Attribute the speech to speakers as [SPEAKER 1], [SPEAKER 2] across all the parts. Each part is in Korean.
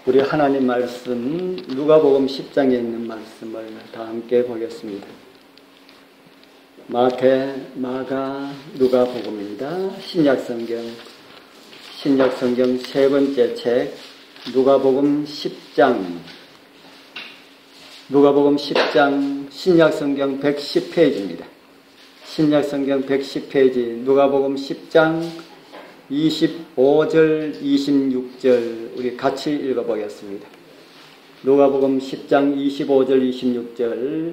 [SPEAKER 1] 우리 하나님 말씀 누가복음 10장에 있는 말씀을 다 함께 보겠습니다. 마태, 마가, 누가복음입니다. 신약성경 세 번째 책 누가복음 10장 신약성경 110페이지입니다. 신약성경 110페이지 누가복음 10장 25절, 26절 우리 같이 읽어보겠습니다. 누가복음 10장 25절, 26절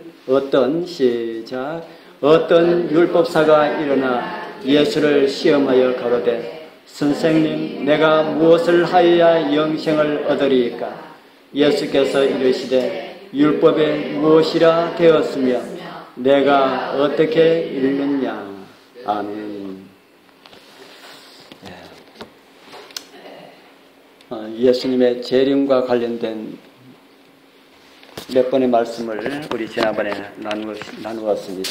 [SPEAKER 1] 어떤 율법사가 일어나 예수를 시험하여 가로되 선생님 내가 무엇을 하여야 영생을 얻으리이까? 예수께서 이르시되 율법에 무엇이라 되었으며 내가 어떻게 읽느냐? 아멘. 예수님의 재림과 관련된 몇 번의 말씀을 우리 지난번에 나누었습니다.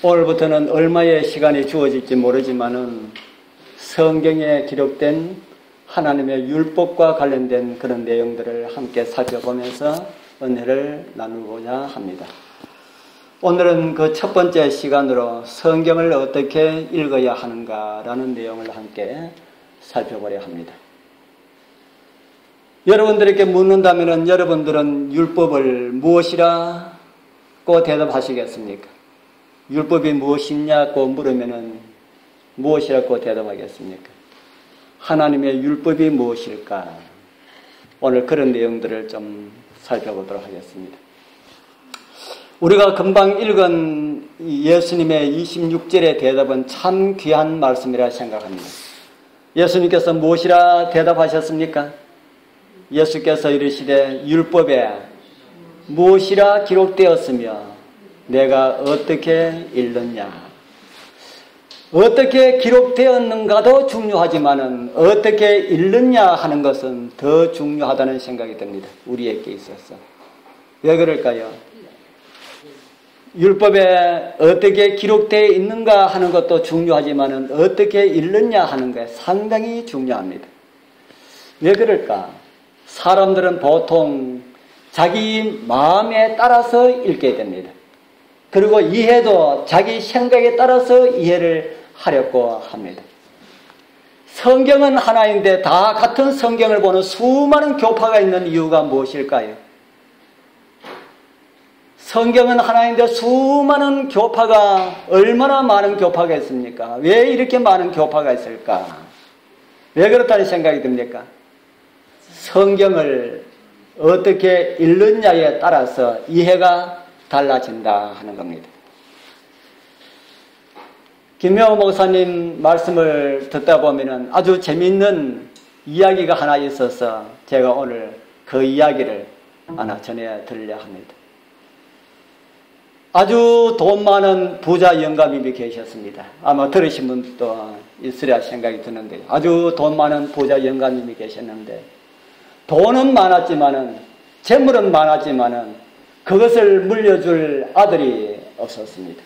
[SPEAKER 1] 오늘부터는 얼마의 시간이 주어질지 모르지만은 성경에 기록된 하나님의 율법과 관련된 그런 내용들을 함께 살펴보면서 은혜를 나누고자 합니다. 오늘은 그 첫 번째 시간으로 성경을 어떻게 읽어야 하는가라는 내용을 함께 살펴보려 합니다. 여러분들에게 묻는다면 여러분들은 율법을 무엇이라고 대답하시겠습니까? 율법이 무엇이냐고 물으면 무엇이라고 대답하겠습니까? 하나님의 율법이 무엇일까? 오늘 그런 내용들을 좀 살펴보도록 하겠습니다. 우리가 금방 읽은 예수님의 26절의 대답은 참 귀한 말씀이라 생각합니다. 예수님께서 무엇이라 대답하셨습니까? 예수께서 이르시되 율법에 무엇이라 기록되었으며 내가 어떻게 읽느냐? 어떻게 기록되었는가도 중요하지만은 어떻게 읽느냐 하는 것은 더 중요하다는 생각이 듭니다. 우리에게 있어서. 왜 그럴까요? 율법에 어떻게 기록되어 있는가 하는 것도 중요하지만은 어떻게 읽느냐 하는 게 상당히 중요합니다. 왜 그럴까? 사람들은 보통 자기 마음에 따라서 읽게 됩니다. 그리고 이해도 자기 생각에 따라서 이해를 하려고 합니다. 성경은 하나인데 다 같은 성경을 보는 수많은 교파가 있는 이유가 무엇일까요? 성경은 하나인데 수많은 교파가 얼마나 많은 교파가 있습니까? 왜 이렇게 많은 교파가 있을까? 왜 그렇다는 생각이 듭니까? 성경을 어떻게 읽느냐에 따라서 이해가 달라진다 하는 겁니다. 김명호 목사님 말씀을 듣다 보면 아주 재미있는 이야기가 하나 있어서 제가 오늘 그 이야기를 하나 전해드리려 합니다. 아주 돈 많은 부자 영감님이 계셨습니다. 아마 들으신 분도 있으리라 생각이 드는데 아주 돈 많은 부자 영감님이 계셨는데 돈은 많았지만은 재물은 많았지만은 그것을 물려줄 아들이 없었습니다.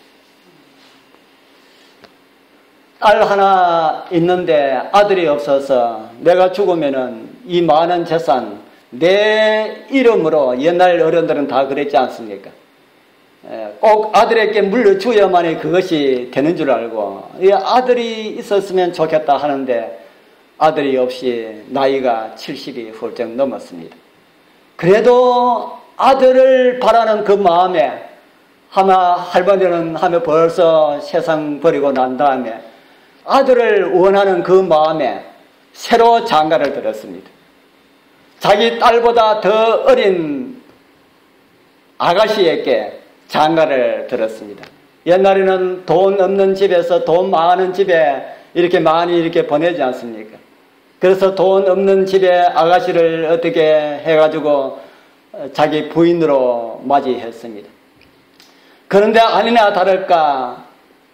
[SPEAKER 1] 딸 하나 있는데 아들이 없어서 내가 죽으면은 이 많은 재산 내 이름으로 옛날 어른들은 다 그랬지 않습니까? 꼭 아들에게 물려줘야만이 그것이 되는 줄 알고 이 아들이 있었으면 좋겠다 하는데 아들이 없이 나이가 70이 훌쩍 넘었습니다. 그래도 아들을 바라는 그 마음에 아마 할머니는 하며 벌써 세상 버리고 난 다음에 아들을 원하는 그 마음에 새로 장가를 들었습니다. 자기 딸보다 더 어린 아가씨에게 장가를 들었습니다. 옛날에는 돈 없는 집에서 돈 많은 집에 이렇게 많이 이렇게 보내지 않습니까? 그래서 돈 없는 집에 아가씨를 어떻게 해가지고 자기 부인으로 맞이했습니다. 그런데 아니나 다를까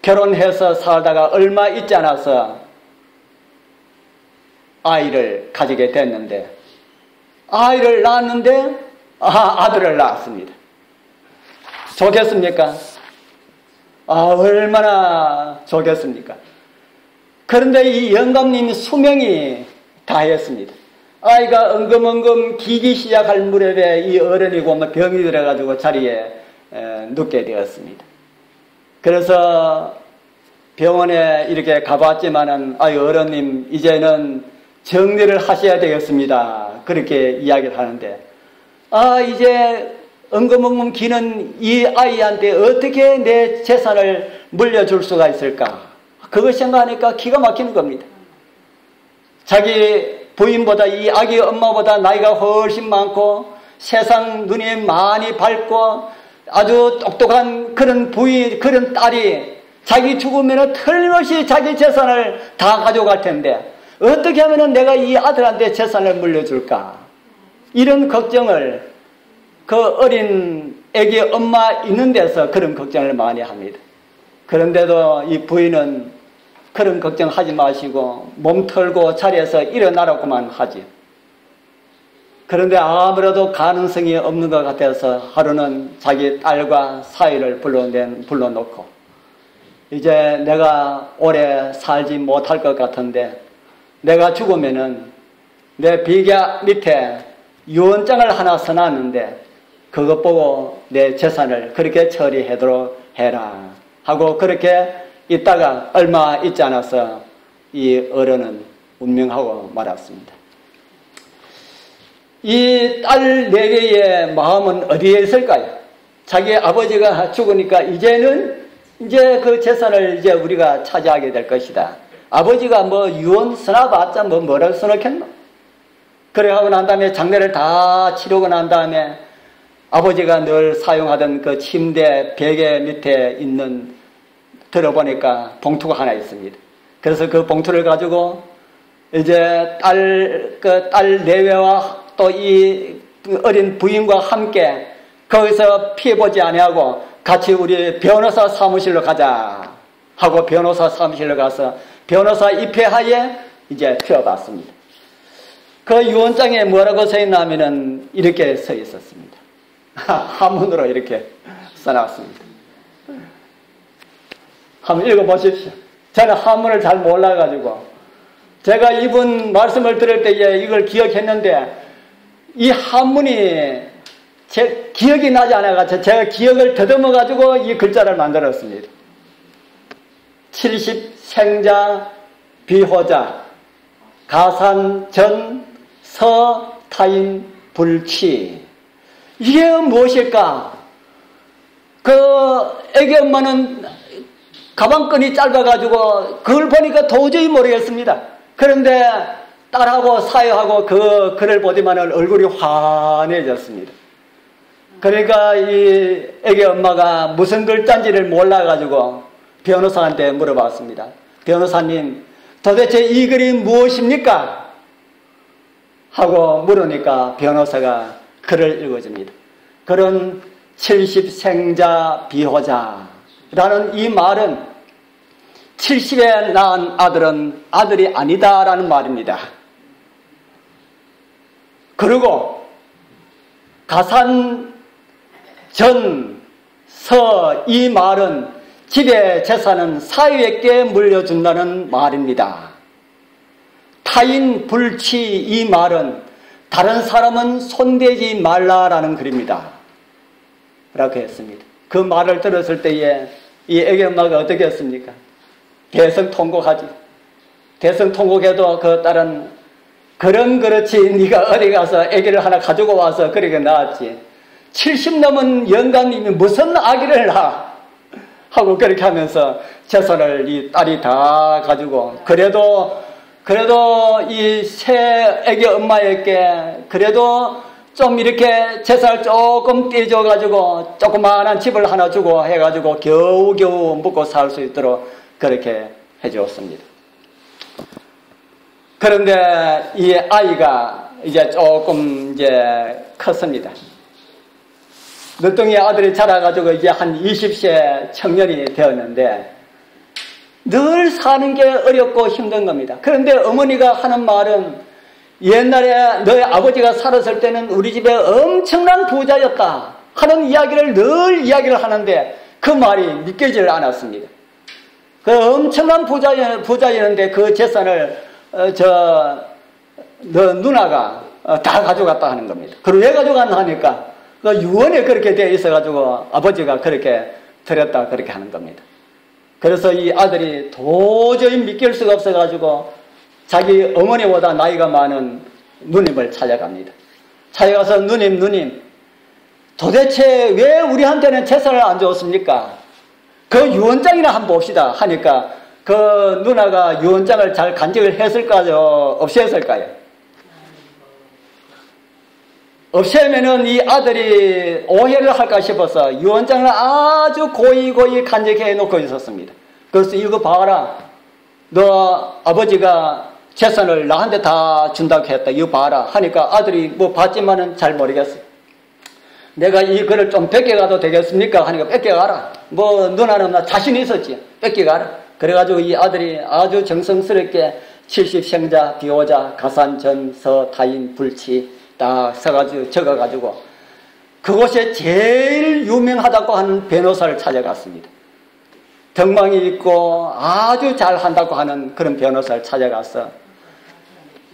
[SPEAKER 1] 결혼해서 살다가 얼마 있지 않아서 아이를 가지게 됐는데 아이를 낳았는데 아들을 낳았습니다. 좋겠습니까? 얼마나 좋겠습니까? 그런데 이 영감님이 수명이 다했습니다. 아이가 엉금엉금 기기 시작할 무렵에 이 어른이고 뭐 병이 들어가지고 자리에 눕게 되었습니다. 그래서 병원에 이렇게 가봤지만은 아유 어른님 이제는 정리를 하셔야 되겠습니다. 그렇게 이야기를 하는데 이제 엉금엉금 기는 이 아이한테 어떻게 내 재산을 물려줄 수가 있을까? 그거 생각하니까 기가 막히는 겁니다. 자기 부인보다 이 아기 엄마보다 나이가 훨씬 많고 세상 눈이 많이 밝고 아주 똑똑한 그런 부인, 그런 딸이 자기 죽으면 틀림없이 자기 재산을 다 가져갈 텐데 어떻게 하면 내가 이 아들한테 재산을 물려줄까? 이런 걱정을 그 어린 애기 엄마 있는 데서 그런 걱정을 많이 합니다. 그런데도 이 부인은 그런 걱정하지 마시고 몸 털고 자리에서 일어나라고만 하지. 그런데 아무래도 가능성이 없는 것 같아서 하루는 자기 딸과 사위를 불러놓고 이제 내가 오래 살지 못할 것 같은데 내가 죽으면은 내 비계 밑에 유언장을 하나 써놨는데 그것 보고 내 재산을 그렇게 처리하도록 해라 하고 그렇게 있다가 얼마 있지 않아서 이 어른은 운명하고 말았습니다. 이 딸 4개의 마음은 어디에 있을까요? 자기 아버지가 죽으니까 이제는 그 재산을 이제 우리가 차지하게 될 것이다. 아버지가 뭐 유언 써놔봤자 뭐라고 써놓겠노? 그래 하고 난 다음에 장례를 다 치르고 난 다음에 아버지가 늘 사용하던 그 침대 베개 밑에 있는 들어보니까 봉투가 하나 있습니다. 그래서 그 봉투를 가지고 이제 딸 4배와 또 이 어린 부인과 함께 거기서 피해보지 아니하고 같이 우리 변호사 사무실로 가자 하고 변호사 사무실로 가서 변호사 입회하에 이제 피워봤습니다. 그 유언장에 뭐라고 써 있냐면은 이렇게 써 있었습니다. 한문으로 이렇게 써놨습니다. 한번 읽어보십시오. 저는 한문을 잘 몰라가지고 제가 이분 말씀을 들을 때에 이걸 기억했는데 이 한문이 제 기억이 나지 않아가지고 제가 기억을 더듬어가지고 이 글자를 만들었습니다. 70생자 비호자 가산 전 서타인 불취. 이게 무엇일까? 그 애기 엄마는 가방끈이 짧아가지고 그걸 보니까 도저히 모르겠습니다. 그런데 딸하고 사위하고 그 글을 보지만은 얼굴이 환해졌습니다. 그러니까 이 애기 엄마가 무슨 글자인지를 몰라가지고 변호사한테 물어봤습니다. 변호사님, 도대체 이 글이 무엇입니까? 하고 물으니까 변호사가 글을 읽어줍니다. 그런 70생자 비호자라는 이 말은 70에 낳은 아들은 아들이 아니다라는 말입니다. 그리고 가산 전 서 이 말은 집의 재산은 사위에게 물려준다는 말입니다. 타인 불치 이 말은 다른 사람은 손대지 말라라는 글입니다. 라고 했습니다. 그 말을 들었을 때에 이 애기 엄마가 어떻게 했습니까? 대성통곡하지. 대성통곡해도 그 딸은 그렇지 네가 어디 가서 아기를 하나 가지고 와서 그렇게 낳았지. 70 넘은 영감님이 무슨 아기를 낳아? 하고 그렇게 하면서 재산을 이 딸이 다 가지고 그래도 이 새 아기 엄마에게 그래도 좀 이렇게 재산을 조금 떼줘가지고 조그마한 집을 하나 주고 해가지고 겨우겨우 먹고 살 수 있도록 그렇게 해주었습니다. 그런데 이 아이가 이제 조금 컸습니다. 늦둥이 아들이 자라가지고 이제 한 20세 청년이 되었는데 늘 사는 게 어렵고 힘든 겁니다. 그런데 어머니가 하는 말은 옛날에 너의 아버지가 살았을 때는 우리 집에 엄청난 부자였다 하는 이야기를 늘 이야기를 하는데 그 말이 믿기지를 않았습니다. 그 엄청난 부자였는데 그 재산을 너 누나가 다 가져갔다 하는 겁니다. 그리고 왜 가져갔나 하니까 그 유언에 그렇게 되어 있어가지고 아버지가 그렇게 드렸다 그렇게 하는 겁니다. 그래서 이 아들이 도저히 믿길 수가 없어가지고 자기 어머니보다 나이가 많은 누님을 찾아갑니다. 찾아가서 누님 도대체 왜 우리한테는 재산을 안 줬습니까? 그 유언장이나 한번 봅시다 하니까 그 누나가 유언장을 잘 간직을 했을까요? 없이 했을까요? 없애면은 이 아들이 오해를 할까 싶어서 유언장을 아주 고이 간직해 놓고 있었습니다. 그래서 이거 봐라. 너 아버지가 재산을 나한테 다 준다고 했다. 이거 봐라. 하니까 아들이 뭐 봤지만은 잘 모르겠어. 내가 이 글을 좀 뺏겨가도 되겠습니까? 하니까 뺏겨가라. 뭐 누나는 나 자신이 있었지. 뺏겨가라. 그래가지고 이 아들이 아주 정성스럽게 70생자, 비호자, 가산전, 서, 타인, 불치 딱 써가지고 적어가지고 그곳에 제일 유명하다고 하는 변호사를 찾아갔습니다. 덕망이 있고 아주 잘한다고 하는 그런 변호사를 찾아가서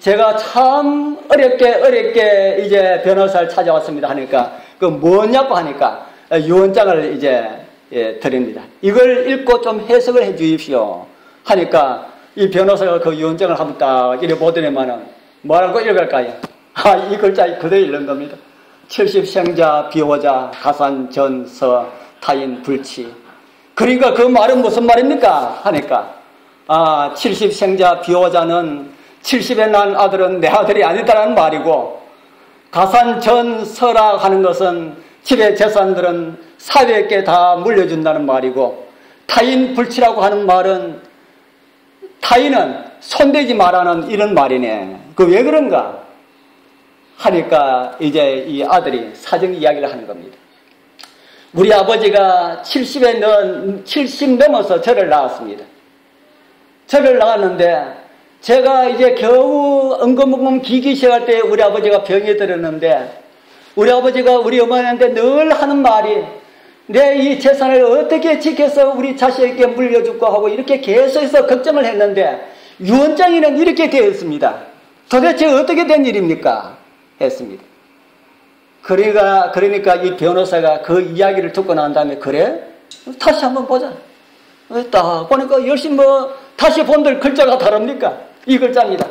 [SPEAKER 1] 제가 참 어렵게 이제 변호사를 찾아왔습니다 하니까 그 뭐냐고 하니까 유언장을 이제 드립니다. 이걸 읽고 좀 해석을 해 주십시오 하니까 이 변호사가 그 유언장을 한번 딱 이래 보더니만은 뭐라고 읽을까요? 이 글자 그대로 읽는 겁니다. 70생자, 비호자, 가산, 전, 서, 타인, 불치. 그러니까 그 말은 무슨 말입니까? 하니까 70생자, 비호자는 70에 난 아들은 내 아들이 아니다라는 말이고 가산, 전, 서라 하는 것은 집의 재산들은 사회에게 다 물려준다는 말이고 타인, 불치라고 하는 말은 타인은 손대지 말라는 이런 말이네. 그 왜 그런가? 하니까 이제 이 아들이 사정 이야기를 하는 겁니다. 우리 아버지가 70 넘어서 절을 나왔습니다. 절을 나왔는데 제가 이제 겨우 엉금엉금 기기 시작할 때 우리 아버지가 병이 들었는데 우리 아버지가 우리 어머니한테 늘 하는 말이 내 이 재산을 어떻게 지켜서 우리 자식에게 물려줄까 하고 이렇게 계속해서 걱정을 했는데 유언장에는 이렇게 되어 있습니다. 도대체 어떻게 된 일입니까? 했습니다. 그러니까 이 변호사가 그 이야기를 듣고 난 다음에 그래? 다시 한번 보자. 딱 보니까 열심히 다시 본들 글자가 다릅니까? 이 글자입니다.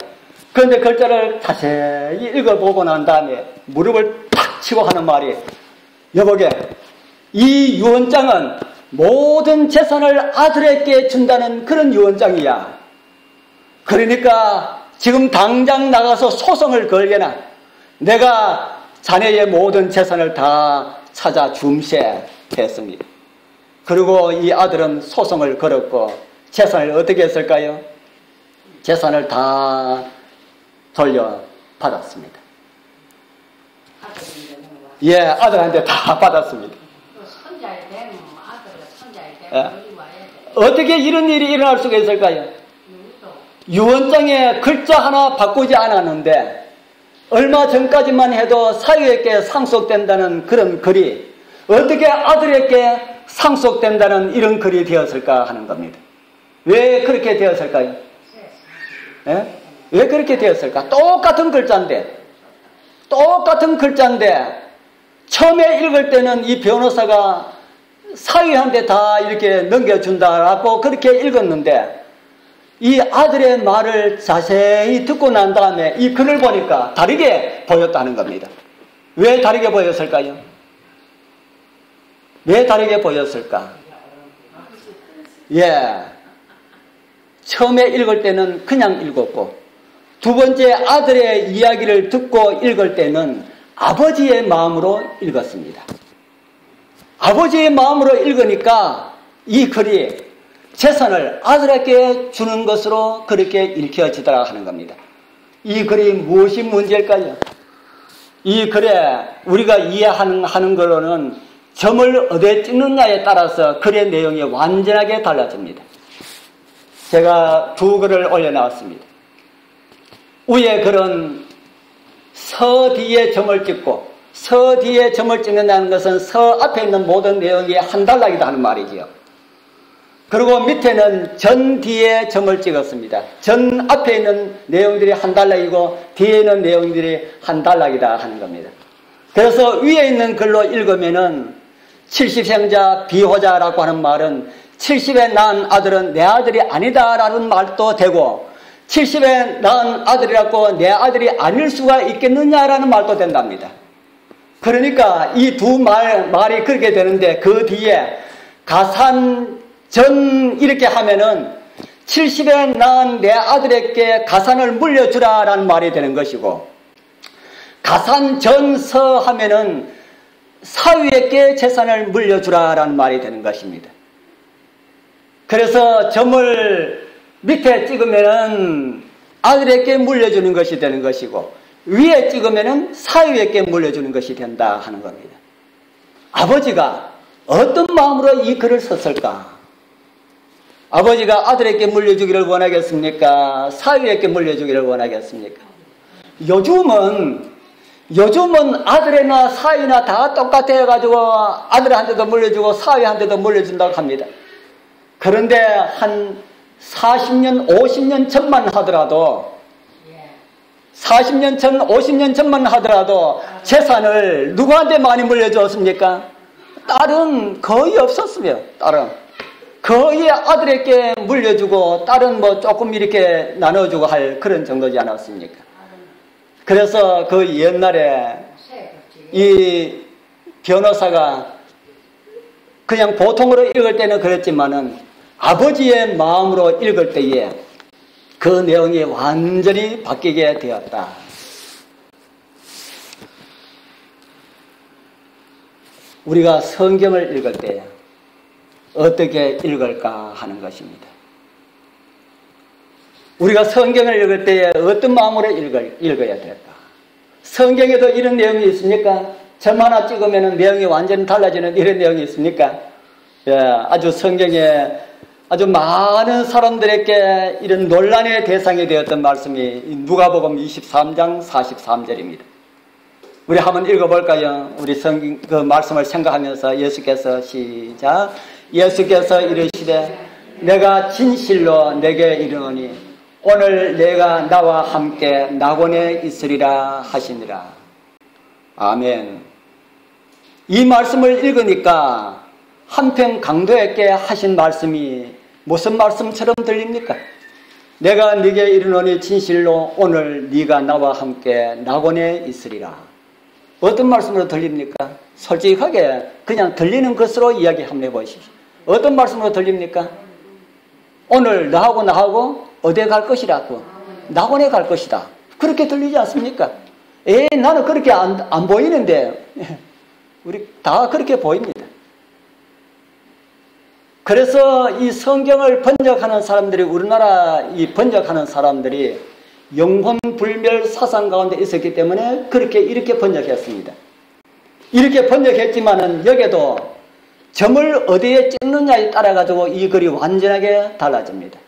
[SPEAKER 1] 그런데 글자를 자세히 읽어보고 난 다음에 무릎을 탁 치고 하는 말이 여보게 이 유언장은 모든 재산을 아들에게 준다는 그런 유언장이야. 그러니까 지금 당장 나가서 소송을 걸게나 내가 자네의 모든 재산을 다 찾아 줌세 했습니다. 그리고 이 아들은 소송을 걸었고 재산을 어떻게 했을까요? 재산을 다 돌려받았습니다. 예, 아들한테 다 받았습니다. 예. 어떻게 이런 일이 일어날 수가 있을까요? 유언장에 글자 하나 바꾸지 않았는데 얼마 전까지만 해도 사유에게 상속된다는 그런 글이 어떻게 아들에게 상속된다는 이런 글이 되었을까 하는 겁니다. 왜 그렇게 되었을까요? 예? 왜 그렇게 되었을까? 똑같은 글자인데 처음에 읽을 때는 이 변호사가 사위한테 다 이렇게 넘겨준다라고 그렇게 읽었는데 이 아들의 말을 자세히 듣고 난 다음에 이 글을 보니까 다르게 보였다는 겁니다. 왜 다르게 보였을까요? 왜 다르게 보였을까? 예. 처음에 읽을 때는 그냥 읽었고 두 번째 아들의 이야기를 듣고 읽을 때는 아버지의 마음으로 읽었습니다. 아버지의 마음으로 읽으니까 이 글이 재산을 아들에게 주는 것으로 그렇게 읽혀지더라 하는 겁니다. 이 글이 무엇이 문제일까요? 이 글에 우리가 이해하는 거로는 점을 어디에 찍느냐에 따라서 글의 내용이 완전하게 달라집니다. 제가 두 글을 올려놨습니다. 위에 글은 서 뒤에 점을 찍고 서 뒤에 점을 찍는다는 것은 서 앞에 있는 모든 내용이 한 단락이다 하는 말이지요. 그리고 밑에는 전 뒤에 점을 찍었습니다. 전 앞에 있는 내용들이 한 단락이고 뒤에 있는 내용들이 한 단락이다 하는 겁니다. 그래서 위에 있는 글로 읽으면은 70생자 비호자라고 하는 말은 70에 낳은 아들은 내 아들이 아니다라는 말도 되고 70에 낳은 아들이라고 내 아들이 아닐 수가 있겠느냐라는 말도 된답니다. 그러니까 이 두 말이 그렇게 되는데 그 뒤에 가산전 이렇게 하면은 70에 낳은 내 아들에게 가산을 물려주라라는 말이 되는 것이고 가산전서 하면은 사위에게 재산을 물려주라라는 말이 되는 것입니다. 그래서 점을 밑에 찍으면은 아들에게 물려주는 것이 되는 것이고 위에 찍으면은 사위에게 물려주는 것이 된다 하는 겁니다. 아버지가 어떤 마음으로 이 글을 썼을까? 아버지가 아들에게 물려주기를 원하겠습니까? 사위에게 물려주기를 원하겠습니까? 요즘은 아들이나 사위나 다 똑같아 해가지고 아들한테도 물려주고 사위한테도 물려준다고 합니다. 그런데 한 40년, 50년 전만 하더라도 40년 전, 50년 전만 하더라도 재산을 누구한테 많이 물려줬습니까? 딸은 거의 없었으며 딸은 거의 아들에게 물려주고 딸은 뭐 조금 이렇게 나눠주고 할 그런 정도지 않았습니까? 그래서 그 옛날에 이 변호사가 그냥 보통으로 읽을 때는 그랬지만은 아버지의 마음으로 읽을 때에 그 내용이 완전히 바뀌게 되었다. 우리가 성경을 읽을 때 어떻게 읽을까 하는 것입니다. 우리가 성경을 읽을 때에 어떤 마음으로 읽어야 될까? 성경에도 이런 내용이 있습니까? 점 하나 찍으면 내용이 완전히 달라지는 이런 내용이 있습니까? 예, 아주 성경에 아주 많은 사람들에게 이런 논란의 대상이 되었던 말씀이 누가복음 23장 43절입니다. 우리 한번 읽어볼까요? 우리 성경 그 말씀을 생각하면서 예수께서 시작. 예수께서 이르시되 내가 진실로 내게 이르노니 오늘 내가 나와 함께 낙원에 있으리라 하시니라. 아멘. 이 말씀을 읽으니까 한편 강도에게 하신 말씀이 무슨 말씀처럼 들립니까? 내가 네게 이르노니 진실로 오늘 네가 나와 함께 낙원에 있으리라. 어떤 말씀으로 들립니까? 솔직하게 그냥 들리는 것으로 이야기 한번 해보십시오. 어떤 말씀으로 들립니까? 오늘 나하고 어디에 갈 것이라고? 낙원에 갈 것이다. 그렇게 들리지 않습니까? 나는 그렇게 안 보이는데 우리 다 그렇게 보입니다. 그래서 이 성경을 번역하는 사람들이 우리나라 이 번역하는 사람들이 영혼 불멸 사상 가운데 있었기 때문에 이렇게 번역했습니다. 이렇게 번역했지만은 여기도 점을 어디에 찍느냐에 따라 가지고 이 글이 완전하게 달라집니다.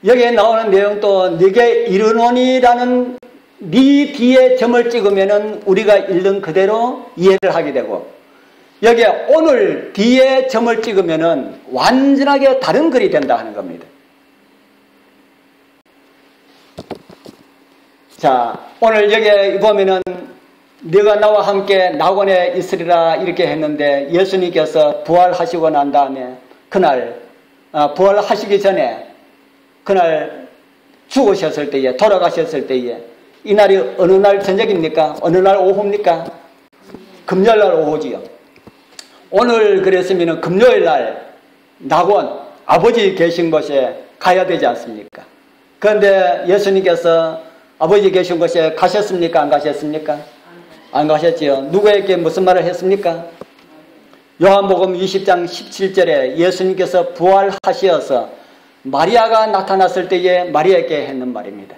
[SPEAKER 1] 여기에 나오는 내용도 네게 이르노니라는 네 뒤에 점을 찍으면은 우리가 읽는 그대로 이해를 하게 되고 여기에 오늘 뒤에 점을 찍으면은 완전하게 다른 글이 된다 하는 겁니다. 자, 오늘 여기에 보면은 네가 나와 함께 낙원에 있으리라 이렇게 했는데 예수님께서 부활하시고 난 다음에 그날 부활하시기 전에 그날 죽으셨을 때에 돌아가셨을 때에 이날이 어느 날 저녁입니까? 어느 날 오후입니까? 금요일날 오후지요. 오늘 그랬으면 금요일날 낙원 아버지 계신 곳에 가야 되지 않습니까? 그런데 예수님께서 아버지 계신 곳에 가셨습니까? 안 가셨습니까? 안 가셨지요. 누구에게 무슨 말을 했습니까? 요한복음 20장 17절에 예수님께서 부활하시어서 마리아가 나타났을 때에 마리아에게 했는 말입니다.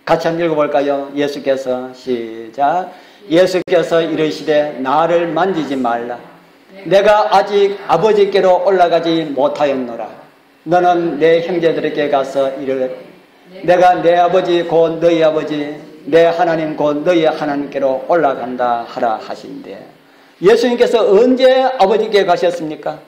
[SPEAKER 1] 같이 한번 읽어볼까요? 예수께서 시작. 예수께서 이르시되 나를 만지지 말라. 내가 아직 아버지께로 올라가지 못하였노라. 너는 내 형제들에게 가서 이르되 내가 내 아버지 곧 너희 아버지 내 하나님 곧 너희 하나님께로 올라간다 하라 하신대. 예수님께서 언제 아버지께 가셨습니까?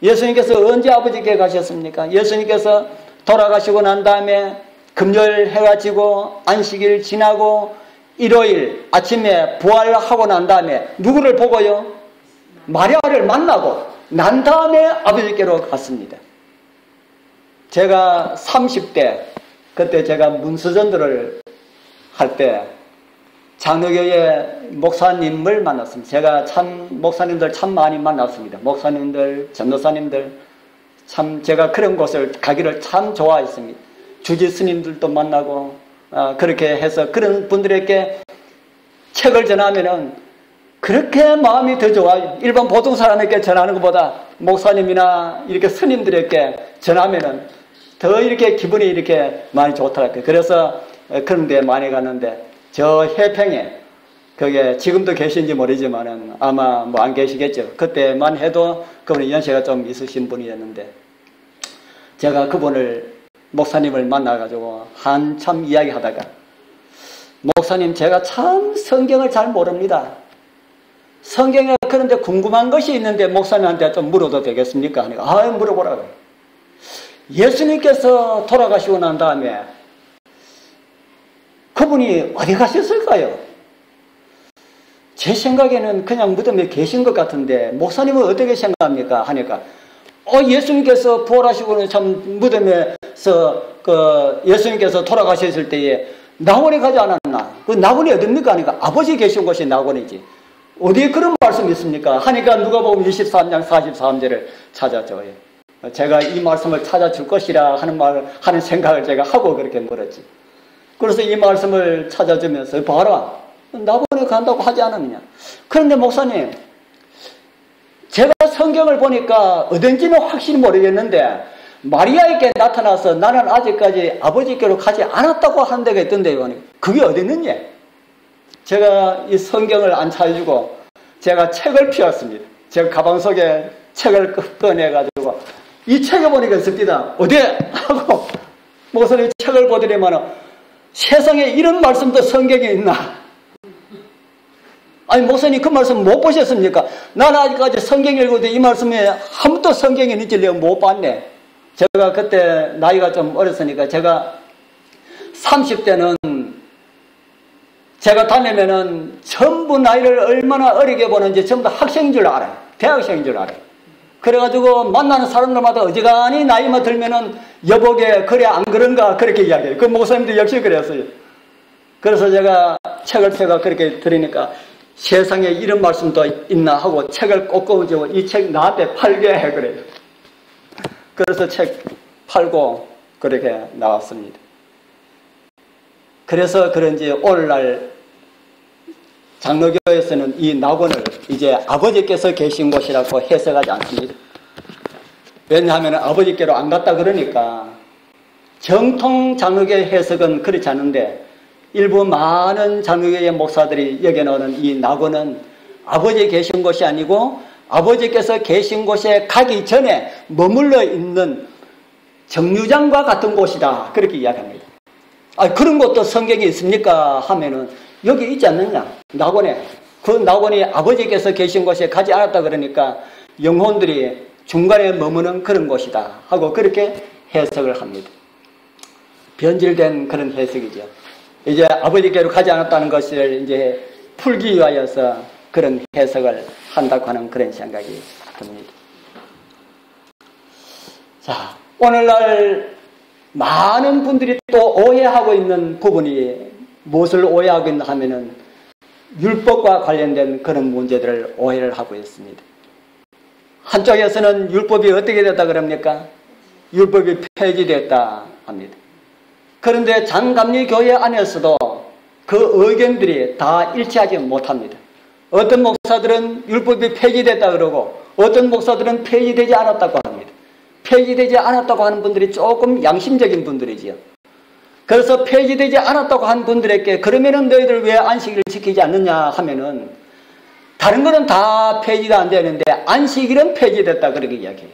[SPEAKER 1] 예수님께서 언제 아버지께 가셨습니까? 예수님께서 돌아가시고 난 다음에 금요일 해가 지고 안식일 지나고 일요일 아침에 부활하고 난 다음에 누구를 보고요? 마리아를 만나고 난 다음에 아버지께로 갔습니다. 제가 30대 그때 제가 문수전도를 할 때 장로교회 목사님을 만났습니다. 제가 참 목사님들 참 많이 만났습니다. 목사님들, 전도사님들 참 제가 그런 곳을 가기를 참 좋아했습니다. 주지 스님들도 만나고 그렇게 해서 그런 분들에게 책을 전하면은 그렇게 마음이 더 좋아요. 일반 보통 사람에게 전하는 것보다 목사님이나 이렇게 스님들에게 전하면은 더 이렇게 기분이 이렇게 많이 좋더라고요. 그래서 그런 데 많이 갔는데 저 해평에 그게 지금도 계신지 모르지만은 아마 뭐 안 계시겠죠. 그때만 해도 그분이 연세가 좀 있으신 분이었는데 제가 그분을 목사님을 만나가지고 한참 이야기하다가 목사님 제가 참 성경을 잘 모릅니다. 성경에 그런데 궁금한 것이 있는데 목사님한테 좀 물어도 되겠습니까? 하니까 물어보라고요. 예수님께서 돌아가시고 난 다음에 그분이 어디 가셨을까요? 제 생각에는 그냥 무덤에 계신 것 같은데 목사님은 어떻게 생각합니까? 하니까 예수님께서 부활하시고는 참 무덤에서 예수님께서 돌아가셨을 때에 낙원에 가지 않았나? 그 낙원이 어딥니까? 하니까 아버지 계신 곳이 낙원이지. 어디에 그런 말씀이 있습니까? 하니까 누가복음 23장 43절을 찾아줘요. 제가 이 말씀을 찾아줄 것이라 하는 생각을 제가 하고 그렇게 물었지. 그래서 이 말씀을 찾아주면서 봐라. 낙원에 간다고 하지 않았느냐. 그런데 목사님 제가 성경을 보니까 어딘지는 확실히 모르겠는데 마리아에게 나타나서 나는 아직까지 아버지께로 가지 않았다고 하는 데가 있던데요. 그게 어디 있느냐. 제가 이 성경을 안 찾아주고 제가 책을 펴왔습니다. 제가 가방 속에 책을 꺼내가지고 이 책에 보니까 있습니다. 어디? 하고 목사님 책을 보더니만 세상에 이런 말씀도 성경에 있나? 아니 목사님 그 말씀 못 보셨습니까? 나는 아직까지 성경 읽어도 이 말씀에 한 번도 성경에 있는지 내가 못 봤네. 제가 그때 나이가 좀 어렸으니까 제가 30대는 제가 다니면은 전부 나이를 얼마나 어리게 보는지 전부 다 학생인 줄 알아요. 대학생인 줄 알아요. 그래가지고 만나는 사람들마다 어지간히 나이만 들면은 여보게 그래 안 그런가 그렇게 이야기해요. 그 목사님도 역시 그랬어요. 그래서 제가 책을 펴가 그렇게 드리니까 세상에 이런 말씀도 있나 하고 책을 꼭 꺼내고 이 책 나한테 팔게 해 그래요. 그래서 책 팔고 그렇게 나왔습니다. 그래서 그런지 오늘날 장로교에서는 이 낙원을 이제 아버지께서 계신 곳이라고 해석하지 않습니다. 왜냐하면 아버지께로 안 갔다 그러니까 정통 장로교 해석은 그렇지 않은데 일부 많은 장로교의 목사들이 여기 나오는 이 낙원은 아버지 계신 곳이 아니고 아버지께서 계신 곳에 가기 전에 머물러 있는 정류장과 같은 곳이다. 그렇게 이야기합니다. 그런 것도 성경에 있습니까? 하면은 여기 있지 않느냐? 낙원에. 그 낙원이 아버지께서 계신 곳에 가지 않았다 그러니까 영혼들이 중간에 머무는 그런 곳이다. 하고 그렇게 해석을 합니다. 변질된 그런 해석이죠. 이제 아버지께로 가지 않았다는 것을 이제 풀기 위하여서 그런 해석을 한다고 하는 그런 생각이 듭니다. 자, 오늘날 많은 분들이 또 오해하고 있는 부분이 무엇을 오해하고 있나 하면은 율법과 관련된 그런 문제들을 오해를 하고 있습니다. 한쪽에서는 율법이 어떻게 됐다 그럽니까? 율법이 폐지됐다 합니다. 그런데 장감리교회 안에서도 그 의견들이 다 일치하지 못합니다. 어떤 목사들은 율법이 폐지됐다 그러고 어떤 목사들은 폐지되지 않았다고 합니다. 폐지되지 않았다고 하는 분들이 조금 양심적인 분들이지요. 그래서 폐지되지 않았다고 한 분들에게 그러면은 너희들 왜 안식일을 지키지 않느냐 하면은 다른 거는 다 폐지가 안 되는데 안식일은 폐지됐다 그렇게 이야기해요.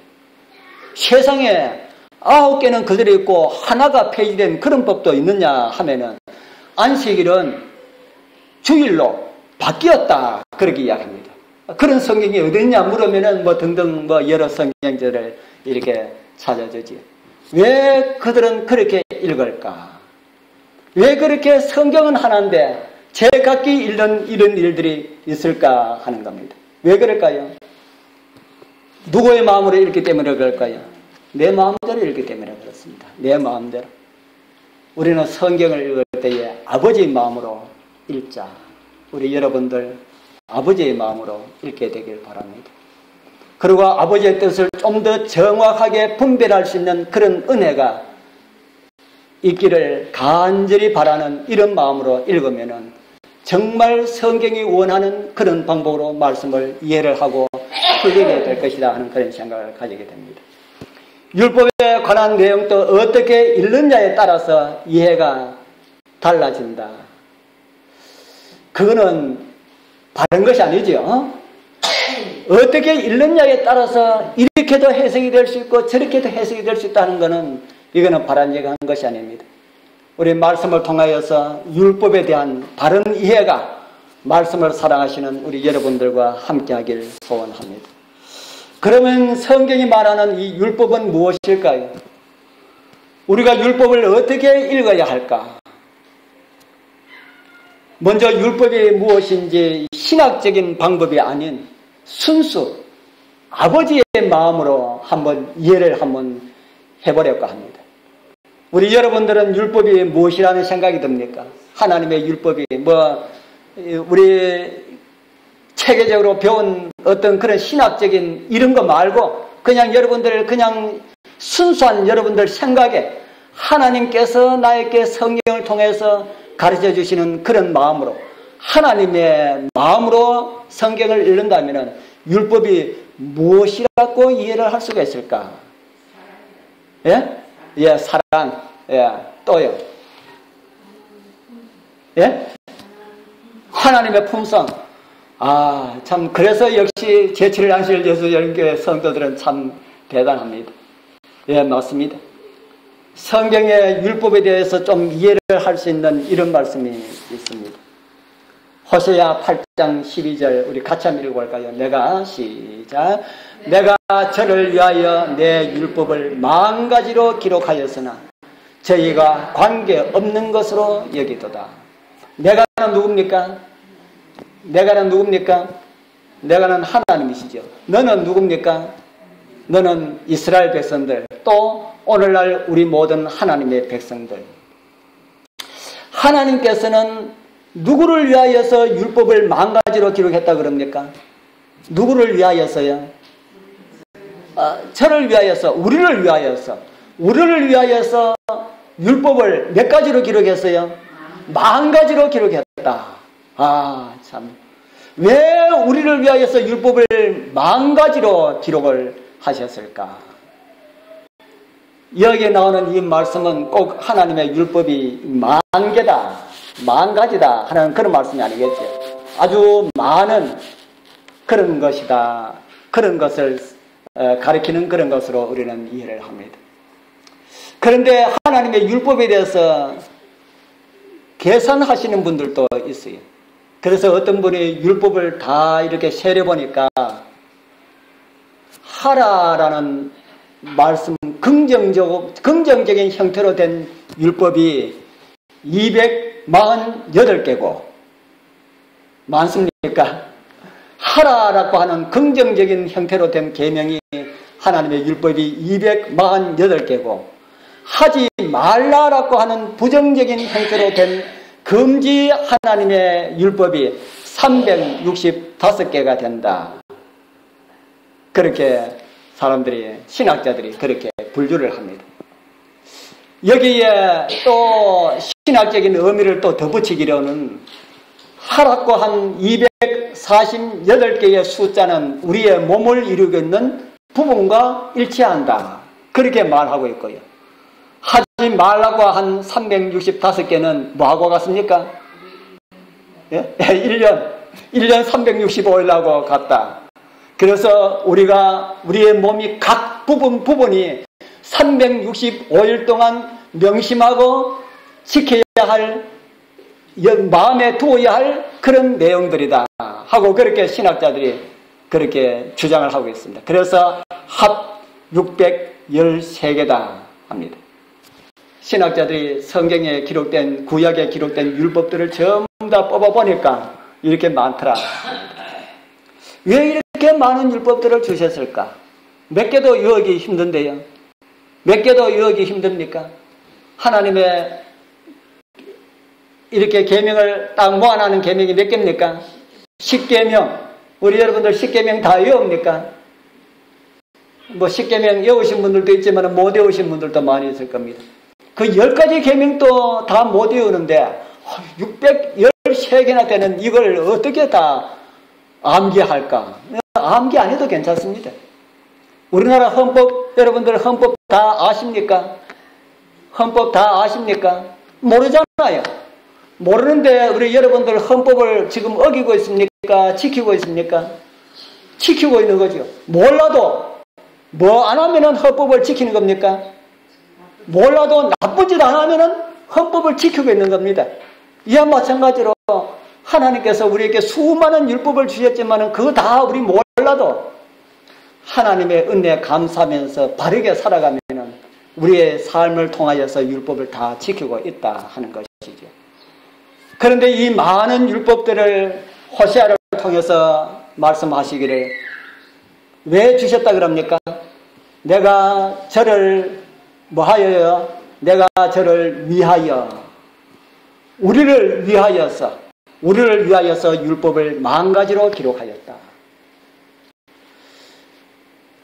[SPEAKER 1] 세상에 9개는 그대로 있고 하나가 폐지된 그런 법도 있느냐 하면은 안식일은 주일로 바뀌었다 그렇게 이야기합니다. 그런 성경이 어디 있냐 물으면은 뭐 등등 뭐 여러 성경들을 이렇게 찾아주지. 왜 그들은 그렇게 읽을까? 왜 그렇게 성경은 하나인데 제각기 읽는 이런 일들이 있을까 하는 겁니다. 왜 그럴까요? 누구의 마음으로 읽기 때문에 그럴까요? 내 마음대로 읽기 때문에 그렇습니다. 내 마음대로. 우리는 성경을 읽을 때에 아버지의 마음으로 읽자. 우리 여러분들 아버지의 마음으로 읽게 되길 바랍니다. 그리고 아버지의 뜻을 좀 더 정확하게 분별할 수 있는 그런 은혜가 있기를 간절히 바라는 이런 마음으로 읽으면은 정말 성경이 원하는 그런 방법으로 말씀을 이해를 하고 풀리게 될 것이다 하는 그런 생각을 가지게 됩니다. 율법에 관한 내용도 어떻게 읽느냐에 따라서 이해가 달라진다. 그거는 바른 것이 아니죠. 어떻게 읽느냐에 따라서 이렇게도 해석이 될 수 있고 저렇게도 해석이 될 수 있다는 것은 이거는 바람직한 것이 아닙니다. 우리 말씀을 통하여서 율법에 대한 바른 이해가 말씀을 사랑하시는 우리 여러분들과 함께하길 소원합니다. 그러면 성경이 말하는 이 율법은 무엇일까요? 우리가 율법을 어떻게 읽어야 할까? 먼저 율법이 무엇인지 신학적인 방법이 아닌 순수 아버지의 마음으로 한번 이해를 한번 해보려고 합니다. 우리 여러분들은 율법이 무엇이라는 생각이 듭니까? 하나님의 율법이 우리 체계적으로 배운 어떤 그런 신학적인 이런 거 말고 그냥 여러분들 그냥 순수한 여러분들 생각에 하나님께서 나에게 성경을 통해서 가르쳐 주시는 그런 마음으로 하나님의 마음으로 성경을 읽는다면 율법이 무엇이라고 이해를 할 수가 있을까? 예? 예, 사랑. 예, 또요. 예? 하나님의 품성. 아, 참, 그래서 역시 제7일 예수연교회 성도들은 참 대단합니다. 예, 맞습니다. 성경의 율법에 대해서 좀 이해를 할 수 있는 이런 말씀이 있습니다. 호세아 8장 12절 우리 같이 한번 읽어볼까요? 시작. 내가 저를 위하여 내 율법을 만가지로 기록하였으나 저희가 관계없는 것으로 여기도다. 내가는 누굽니까? 내가는 누굽니까? 내가는 하나님이시죠. 너는 누굽니까? 너는 이스라엘 백성들, 또 오늘날 우리 모든 하나님의 백성들. 하나님께서는 누구를 위하여서 율법을 만가지로 기록했다 그럽니까? 누구를 위하여서요? 저를 위하여서, 우리를 위하여서 율법을 몇 가지로 기록했어요? 만가지로 기록했다. 아, 참. 왜 우리를 위하여서 율법을 만가지로 기록을 하셨을까? 여기에 나오는 이 말씀은 꼭 하나님의 율법이 만가지다 하는 그런 말씀이 아니겠죠. 아주 많은 그런 것이다. 그런 것을 가리키는 그런 것으로 우리는 이해를 합니다. 그런데 하나님의 율법에 대해서 계산하시는 분들도 있어요. 그래서 어떤 분이 율법을 다 이렇게 세려보니까 하라라는 말씀, 긍정적인 형태로 된 율법이 248개고 많습니까? 하라라고 하는 긍정적인 형태로 된 계명이 하나님의 율법이 248개고 하지 말라라고 하는 부정적인 형태로 된 금지 하나님의 율법이 365개가 된다. 그렇게 사람들이, 신학자들이 그렇게 분류를 합니다. 여기에 또 신학적인 의미를 또 덧붙이기로는 하라고 한 248개의 숫자는 우리의 몸을 이루고 있는 부분과 일치한다. 그렇게 말하고 있고요. 하지 말라고 한 365개는 뭐하고 같습니까? 예? 1년 365일하고 같다. 그래서 우리의 몸이 각 부분이 365일 동안 명심하고 지켜야 할, 마음에 두어야 할 그런 내용들이다 하고 그렇게 신학자들이 그렇게 주장을 하고 있습니다. 그래서 합 613개다 합니다. 신학자들이 성경에 기록된, 구약에 기록된 율법들을 전부 다 뽑아보니까 이렇게 많더라. 왜 이렇게 많은 율법들을 주셨을까? 몇 개도 외우기 힘든데요. 몇 개도 외우기 힘듭니까? 하나님의 이렇게 계명을 딱 모아놓은 계명이 몇 개입니까? 10계명. 우리 여러분들 10계명 다 외웁니까? 뭐 10계명 외우신 분들도 있지만 못 외우신 분들도 많이 있을 겁니다. 그 10가지 계명도 다 못 외우는데 613개나 되는 이걸 어떻게 다 암기할까? 암기 안 해도 괜찮습니다. 우리나라 헌법, 여러분들 헌법 다 아십니까? 헌법 다 아십니까? 모르잖아요. 모르는데 우리 여러분들 헌법을 지금 어기고 있습니까? 지키고 있습니까? 지키고 있는 거죠. 몰라도 뭐 안 하면은 헌법을 지키는 겁니까? 몰라도 나쁜 짓 안 하면은 헌법을 지키고 있는 겁니다. 이와 마찬가지로 하나님께서 우리에게 수많은 율법을 주셨지만은 그거 다 우리 몰라도 하나님의 은혜에 감사하면서 바르게 살아가면은 우리의 삶을 통하여서 율법을 다 지키고 있다 하는 것이죠. 그런데 이 많은 율법들을 호세아를 통해서 말씀하시기를 왜 주셨다 그럽니까? 내가 저를 뭐하여요? 내가 저를 위하여, 우리를 위하여서 율법을 10,000가지로 기록하였다.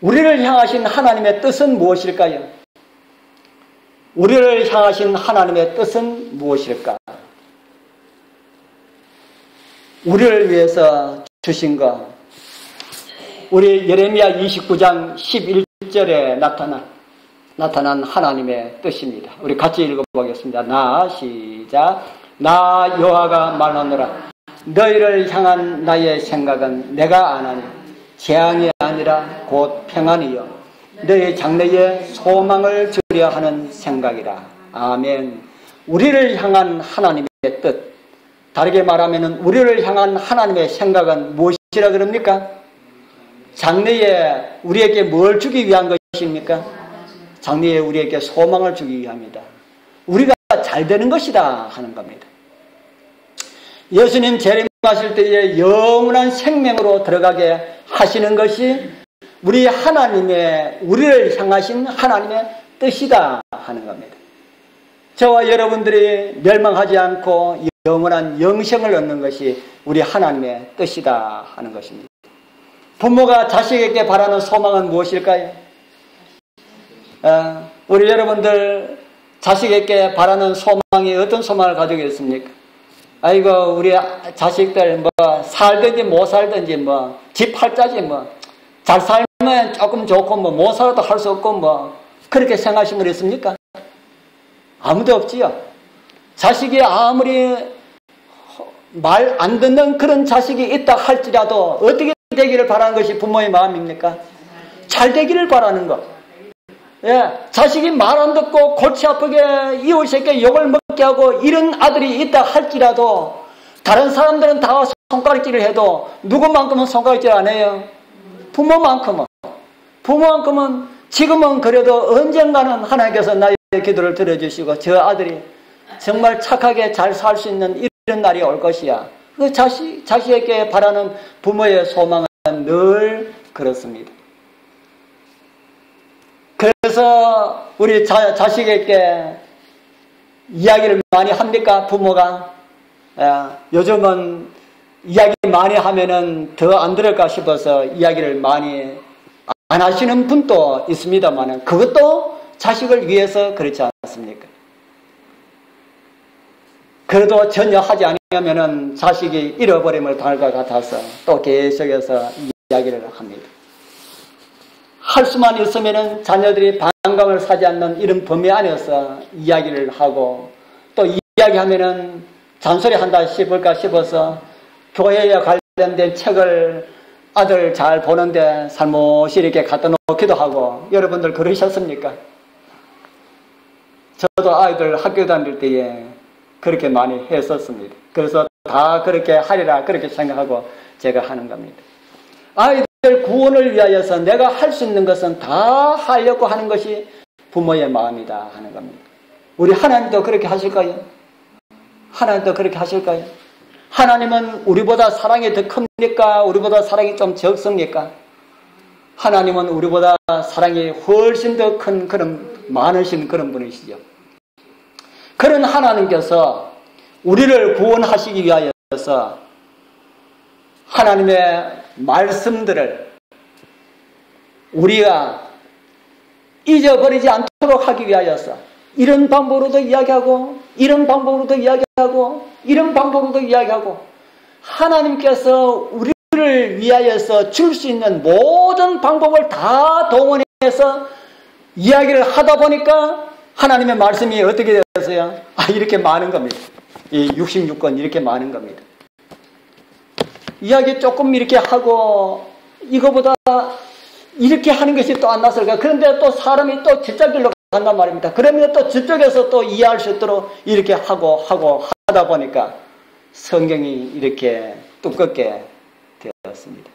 [SPEAKER 1] 우리를 향하신 하나님의 뜻은 무엇일까요? 우리를 향하신 하나님의 뜻은 무엇일까? 우리를 위해서 주신 것, 우리 예레미야 29장 11절에 나타난 하나님의 뜻입니다. 우리 같이 읽어보겠습니다. 시작. 나 여호와가 말하노라. 너희를 향한 나의 생각은 내가 아나니 재앙이 아니라 곧 평안이요 너희 장래에 소망을 주려 하는 생각이라. 아멘. 우리를 향한 하나님의 뜻, 다르게 말하면 우리를 향한 하나님의 생각은 무엇이라 그럽니까? 장래에 우리에게 뭘 주기 위한 것입니까? 장래에 우리에게 소망을 주기 위함이다. 우리가 잘 되는 것이다 하는 겁니다. 예수님 재림하실 때에 영원한 생명으로 들어가게 하시는 것이 우리 하나님의, 우리를 향하신 하나님의 뜻이다 하는 겁니다. 저와 여러분들이 멸망하지 않고 영원한 영생을 얻는 것이 우리 하나님의 뜻이다 하는 것입니다. 부모가 자식에게 바라는 소망은 무엇일까요? 우리 여러분들 자식에게 바라는 소망이 어떤 소망을 가지고 있습니까? 아이고 우리 자식들 뭐 살든지 못 살든지 뭐 집 팔자지 뭐 잘 살면 조금 좋고 뭐 못 살아도 할 수 없고 뭐 그렇게 생각하시는 분 있습니까? 아무도 없지요. 자식이 아무리 말 안 듣는 그런 자식이 있다 할지라도 어떻게 되기를 바라는 것이 부모의 마음입니까? 잘 되기를 바라는 것. 예, 자식이 말 안 듣고 골치 아프게 이웃에게 욕을 먹게 하고 이런 아들이 있다 할지라도 다른 사람들은 다 손가락질을 해도 누구만큼은 손가락질 안 해요? 부모만큼은 지금은 그래도 언젠가는 하나님께서 나의 기도를 들어주시고 저 아들이 정말 착하게 잘 살 수 있는 이런 날이 올 것이야. 그 자식에게 바라는 부모의 소망은 늘 그렇습니다. 그래서 우리 자식에게 이야기를 많이 합니까? 부모가? 요즘은 이야기 많이 하면은 더 안 들을까 싶어서 이야기를 많이 안 하시는 분도 있습니다만 그것도 자식을 위해서 그렇지 않습니까? 그래도 전혀 하지 않으면은 자식이 잃어버림을 당할 것 같아서 또 계속해서 이야기를 합니다. 할 수만 있으면은 자녀들이 반감을 사지 않는 이런 범위 안에서 이야기를 하고 또 이야기하면은 잔소리 한다 싶을까 싶어서 교회에 관련된 책을 아들 잘 보는데 살못시 이렇게 갖다 놓기도 하고 여러분들 그러셨습니까? 저도 아이들 학교 다닐 때에 그렇게 많이 했었습니다. 그래서 다 그렇게 하리라 그렇게 생각하고 제가 하는 겁니다. 아이들 구원을 위하여서 내가 할 수 있는 것은 다 하려고 하는 것이 부모의 마음이다 하는 겁니다. 우리 하나님도 그렇게 하실까요? 하나님도 그렇게 하실까요? 하나님은 우리보다 사랑이 더 큽니까? 우리보다 사랑이 좀 적습니까? 하나님은 우리보다 사랑이 훨씬 더 큰 그런 많으신 그런 분이시죠. 그런 하나님께서 우리를 구원하시기 위하여서 하나님의 말씀들을 우리가 잊어버리지 않도록 하기 위하여서 이런 방법으로도 이야기하고 이런 방법으로도 이야기하고 이런 방법으로도 이야기하고 하나님께서 우리를 위하여서 줄 수 있는 모든 방법을 다 동원해서 이야기를 하다 보니까 하나님의 말씀이 어떻게 되었어요? 이렇게 많은 겁니다. 이 66권 이렇게 많은 겁니다. 이야기 조금 이렇게 하고 이거보다 이렇게 하는 것이 또 안 낫을까? 그런데 또 사람이 또 저쪽 길로 간단 말입니다. 그러면 또 저쪽에서 또 이해할 수 있도록 이렇게 하고 하다 보니까 성경이 이렇게 두껍게 되었습니다.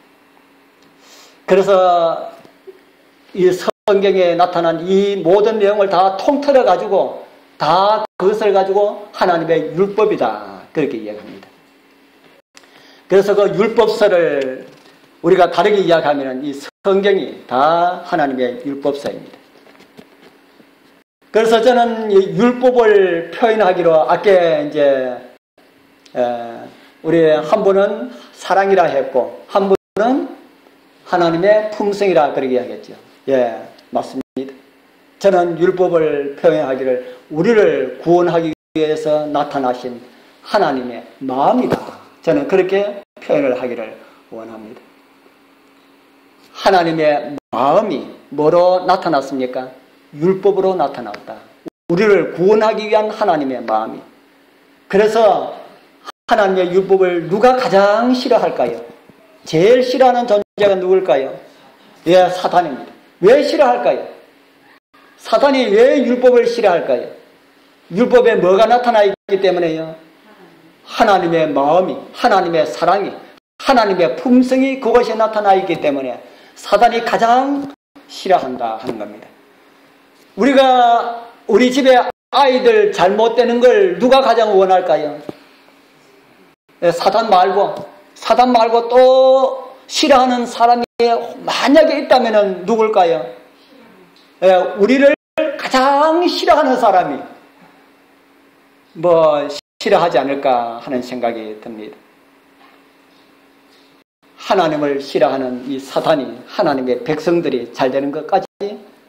[SPEAKER 1] 그래서 이 성경에 나타난 이 모든 내용을 다 통틀어 가지고 다 그것을 가지고 하나님의 율법이다 그렇게 이야기합니다. 그래서 그 율법서를 우리가 다르게 이야기하면 이 성경이 다 하나님의 율법서입니다. 그래서 저는 이 율법을 표현하기로 아까 이제 우리 한 분은 사랑이라 했고 한 분은 하나님의 품성이라 그렇게 이야기했죠. 예, 맞습니다. 저는 율법을 표현하기를 우리를 구원하기 위해서 나타나신 하나님의 마음이다. 저는 그렇게 표현을 하기를 원합니다. 하나님의 마음이 뭐로 나타났습니까? 율법으로 나타났다. 우리를 구원하기 위한 하나님의 마음이. 그래서 하나님의 율법을 누가 가장 싫어할까요? 제일 싫어하는 존재가 누굴까요? 예, 사탄입니다. 왜 싫어할까요? 사탄이 왜 율법을 싫어할까요? 율법에 뭐가 나타나 있기 때문에요? 하나님의 마음이, 하나님의 사랑이, 하나님의 품성이 그것이 나타나 있기 때문에 사탄이 가장 싫어한다 하는 겁니다. 우리 집에 아이들 잘못되는 걸 누가 가장 원할까요? 사탄 말고 또 싫어하는 사람이 만약에 있다면 누굴까요? 우리를 가장 싫어하는 사람이 싫어하지 않을까 하는 생각이 듭니다. 하나님을 싫어하는 이 사탄이 하나님의 백성들이 잘 되는 것까지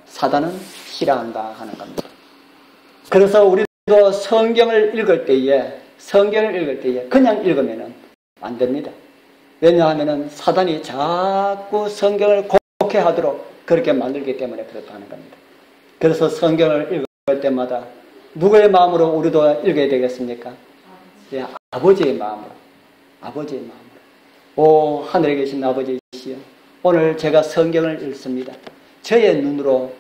[SPEAKER 1] 사탄은 싫어한다 하는 겁니다. 그래서 우리도 성경을 읽을 때에 그냥 읽으면 안 됩니다. 왜냐하면 사탄이 자꾸 성경을 곡해하도록 그렇게 만들기 때문에 그렇다는 겁니다. 그래서 성경을 읽을 때마다 누구의 마음으로 우리도 읽어야 되겠습니까? 예, 아버지의 마음으로. 오, 하늘에 계신 아버지이시여, 오늘 제가 성경을 읽습니다. 저의 눈으로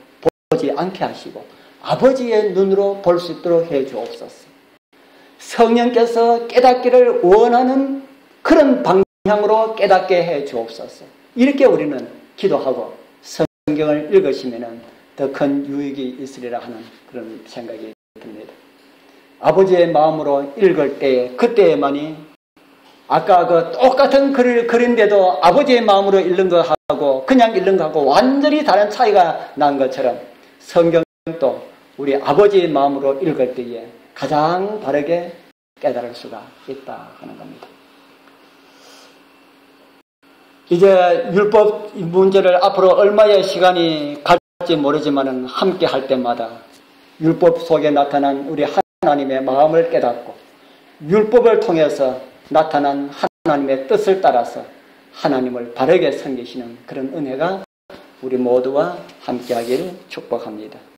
[SPEAKER 1] 보지 않게 하시고 아버지의 눈으로 볼 수 있도록 해 주옵소서. 성령께서 깨닫기를 원하는 그런 방향으로 깨닫게 해 주옵소서. 이렇게 우리는 기도하고 성경을 읽으시면 더 큰 유익이 있으리라 하는 그런 생각이 듭니다. 아버지의 마음으로 읽을 때 그때만이 아까 그 똑같은 글을 그린데도 아버지의 마음으로 읽는 거하고 그냥 읽는 거하고 완전히 다른 차이가 난 것처럼 성경도 우리 아버지의 마음으로 읽을 때에 가장 바르게 깨달을 수가 있다 하는 겁니다. 이제 율법 문제를 앞으로 얼마의 시간이 갈지 모르지만 함께 할 때마다 율법 속에 나타난 우리 하나님의 마음을 깨닫고 율법을 통해서 나타난 하나님의 뜻을 따라서 하나님을 바르게 섬기시는 그런 은혜가 우리 모두와 함께하기를 축복합니다.